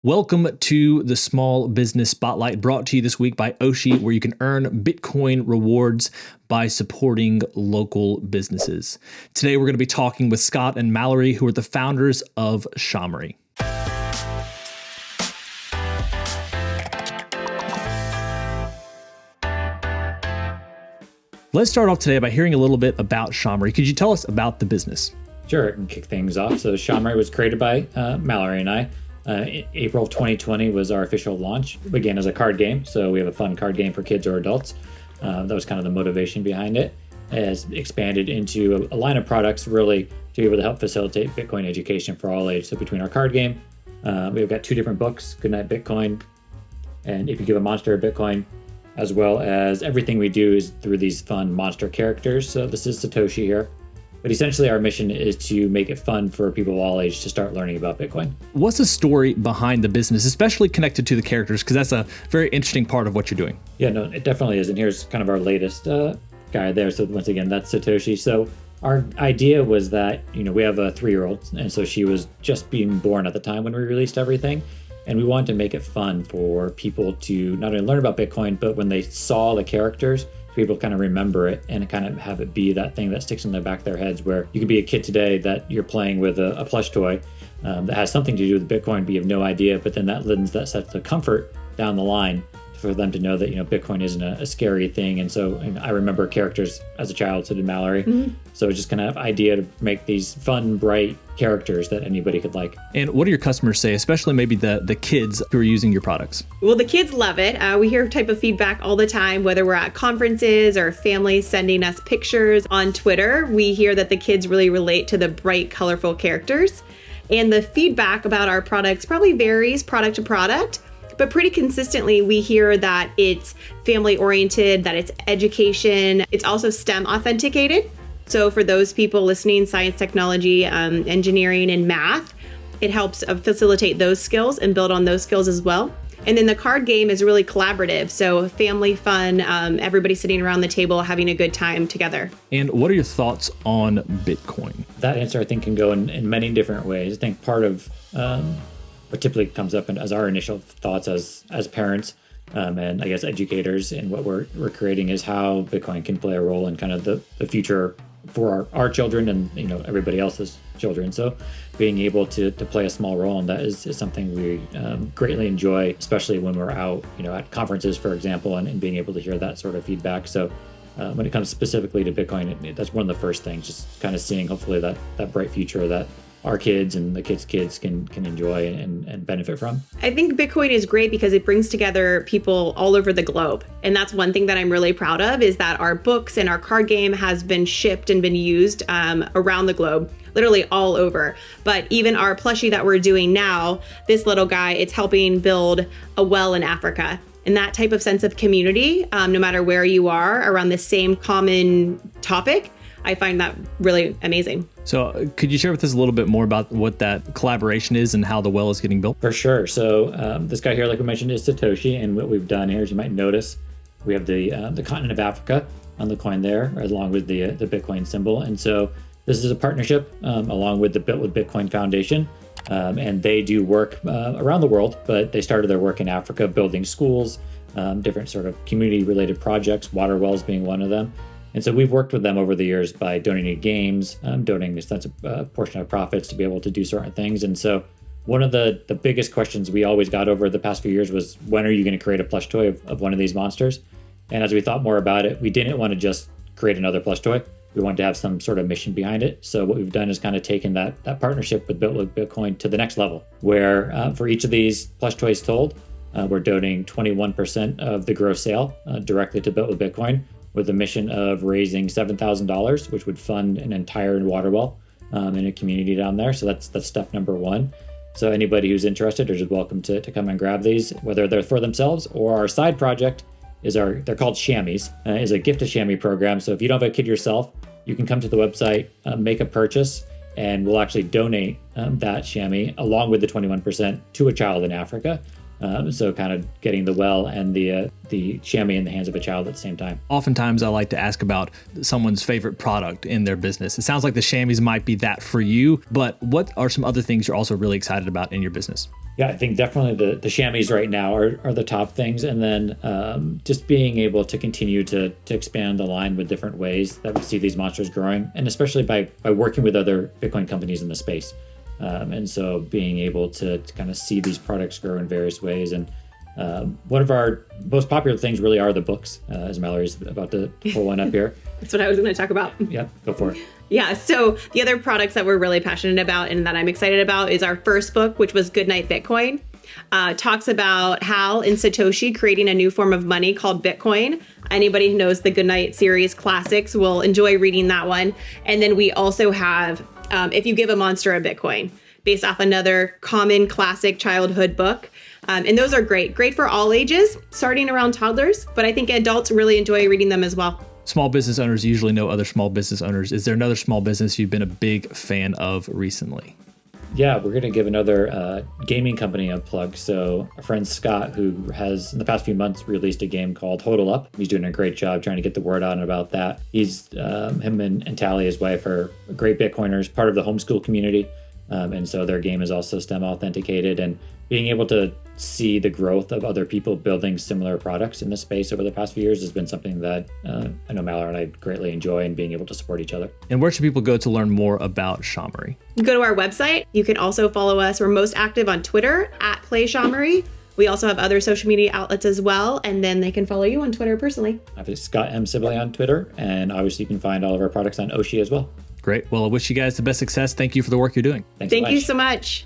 Welcome to the Small Business Spotlight, brought to you this week by Oshi, where you can earn Bitcoin rewards by supporting local businesses. Today, we're going to be talking with Scott and Mallory, who are the founders of SHAmory. Let's start off today by hearing a little bit about SHAmory. Could you tell us about the business? Sure, I can kick things off. So SHAmory was created by Mallory and I. April of 2020 was our official launch. It began as a card game, so we have a fun card game for kids or adults. That was kind of the motivation behind it. It has expanded into a line of products really to be able to help facilitate Bitcoin education for all ages. So between our card game, we've got two different books, Goodnight Bitcoin, and If You Give a Monster a Bitcoin, as well as everything we do is through these fun monster characters. So this is Satoshi here. But essentially, our mission is to make it fun for people of all ages to start learning about Bitcoin. What's the story behind the business, especially connected to the characters? Because that's a very interesting part of what you're doing. Yeah, no, it definitely is. And here's kind of our latest guy there. So once again, that's Satoshi. So our idea was that, we have a 3-year-old. And so she was just being born at the time when we released everything. And we wanted to make it fun for people to not only learn about Bitcoin, but when they saw the characters, people kind of remember it and kind of have it be that thing that sticks in the back of their heads, where you could be a kid today that you're playing with a plush toy that has something to do with Bitcoin, but you have no idea. But then that lends that sense of comfort down the line for them to know that, Bitcoin isn't a scary thing. And so I remember characters as a child, so did Mallory. Mm-hmm. So it's just kind of idea to make these fun, bright characters that anybody could like. And what do your customers say, especially maybe the kids who are using your products? Well, the kids love it. We hear type of feedback all the time, whether we're at conferences or families sending us pictures on Twitter. We hear that the kids really relate to the bright, colorful characters. And the feedback about our products probably varies product to product. But pretty consistently, we hear that it's family-oriented, that it's education. It's also STEM authenticated. So for those people listening, science, technology, engineering, and math, it helps facilitate those skills and build on those skills as well. And then the card game is really collaborative. So family fun, everybody sitting around the table having a good time together. And what are your thoughts on Bitcoin? That answer, I think, can go in many different ways. I think part of what typically comes up as our initial thoughts as parents and I guess educators in what we're creating is how Bitcoin can play a role in kind of the future for our children and everybody else's children. So being able to play a small role in that is something we greatly enjoy, especially when we're out at conferences, for example, and being able to hear that sort of feedback. So when it comes specifically to Bitcoin, that's one of the first things, just kind of seeing hopefully that bright future that our kids and the kids can enjoy and benefit from. I think Bitcoin is great because it brings together people all over the globe. And that's one thing that I'm really proud of, is that our books and our card game has been shipped and been used around the globe, literally all over. But even our plushie that we're doing now, this little guy, it's helping build a well in Africa. And that type of sense of community, no matter where you are, around the same common topic, I find that really amazing. So could you share with us a little bit more about what that collaboration is and how the well is getting built? For sure. So this guy here, like we mentioned, is Satoshi. And what we've done here, as you might notice, we have the continent of Africa on the coin there, along with the Bitcoin symbol. And so this is a partnership along with the Built with Bitcoin Foundation. And they do work around the world, but they started their work in Africa, building schools, different sort of community-related projects, water wells being one of them. And so we've worked with them over the years by donating games, donating a sense of portion of profits to be able to do certain things. And so one of the biggest questions we always got over the past few years was, when are you going to create a plush toy of one of these monsters? And as we thought more about it, we didn't want to just create another plush toy. We wanted to have some sort of mission behind it. So what we've done is kind of taken that partnership with Built with Bitcoin to the next level, where for each of these plush toys sold, we're donating 21% of the gross sale directly to Built with Bitcoin, with a mission of raising $7,000, which would fund an entire water well in a community down there. So that's step number one. So anybody who's interested is welcome to come and grab these, whether they're for themselves or our side project they're called Shammies, is a gift to Shammy program. So if you don't have a kid yourself, you can come to the website, make a purchase, and we'll actually donate that Shammy along with the 21% to a child in Africa. So kind of getting the well and the chamois in the hands of a child at the same time. Oftentimes, I like to ask about someone's favorite product in their business. It sounds like the chamois might be that for you, but what are some other things you're also really excited about in your business? Yeah, I think definitely the chamois right now are the top things. And then just being able to continue to expand the line with different ways that we see these monsters growing, and especially by working with other Bitcoin companies in the space. And so being able to kind of see these products grow in various ways. And one of our most popular things really are the books, as Mallory's about to pull one up here. That's what I was going to talk about. Yeah, go for it. Yeah, so the other products that we're really passionate about and that I'm excited about is our first book, which was Goodnight Bitcoin. Talks about Hal and Satoshi creating a new form of money called Bitcoin. Anybody who knows the Goodnight series classics will enjoy reading that one. And then we also have If You Give a Monster a Bitcoin, based off another common classic childhood book. And those are great for all ages, starting around toddlers, but I think adults really enjoy reading them as well. Small business owners usually know other small business owners. Is there another small business you've been a big fan of recently? Yeah, we're going to give another gaming company a plug. So our friend Scott, who has in the past few months released a game called Hodl Up. He's doing a great job trying to get the word out about that. He's him and Tally, his wife, are great Bitcoiners, part of the homeschool community. And so their game is also STEM authenticated, and being able to see the growth of other people building similar products in the space over the past few years has been something that I know Mallory and I greatly enjoy, and being able to support each other. And where should people go to learn more about SHAmory? Go to our website. You can also follow us. We're most active on Twitter @PlaySHAmory. We also have other social media outlets as well, and then they can follow you on Twitter personally. I have Scott M. Sibley on Twitter, and obviously you can find all of our products on Oshi as well. Great. Well, I wish you guys the best success. Thank you for the work you're doing. Thank you so much.